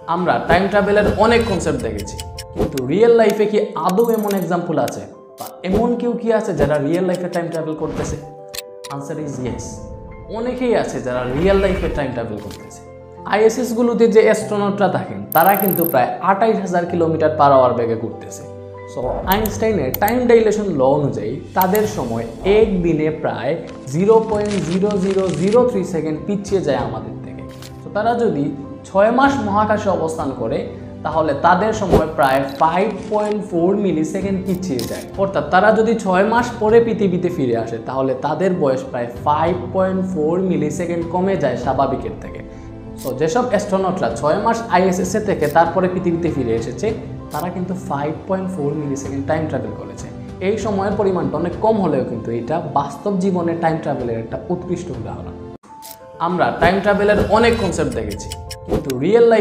আমরা টাইম ট্রাভেলের অনেক কনসেপ্ট দেখেছি, কিন্তু রিয়েল লাইফে কি আদৌ এমন এক্সাম্পল আছে বা এমন কেউ কি আছে যারা রিয়েল লাইফে টাইম ট্রাভেল করতেছে? Answer is yes. অনেকেই আছে যারা রিয়েল লাইফে টাইম ট্রাভেল করতেছে। আইএসএসগুলোতে যে অ্যাস্ট্রোনটরা থাকেন তারা কিন্তু প্রায় 28,000 কিলোমিটার পার আওয়ার বেগে ঘুরতেছে। সো আইনস্টাইনের টাইম ডাইলেশন ল অনুযায়ী তাদের সময় এক দিনে প্রায় 0.0003 সেকেন্ড পিছিয়ে যায় আমাদের থেকে। তো তারা যদি 6 মাস মহাকাশে অবস্থান করে তাহলে তাদের সময় প্রায় 5.4 মিলি সেকেন্ড পিছিয়ে যায়। অর্থাৎ তারা যদি 6 মাস পরে পৃথিবীতে ফিরে আসে তাহলে তাদের বয়স প্রায় 5.4 মিলি সেকেন্ড কমে যায় স্বাভাবিকের থেকে। সো যেসব অ্যাস্ট্রোনটরা 6 মাস আইএসএসএ থেকে তারপরে পৃথিবীতে ফিরে এসেছে তারা কিন্তু 5.4 মিলি সেকেন্ড টাইম ট্রাভেল করেছে। এই সময়ের পরিমাণটা অনেক কম হলেও কিন্তু এটা বাস্তব জীবনে টাইম ট্রাভেলের একটা উৎকৃষ্ট উদাহরণ। আমরা টাইম ট্রাভেলের অনেক কনসেপ্ট দেখেছি, কিন্তু রিয়েল লাইফ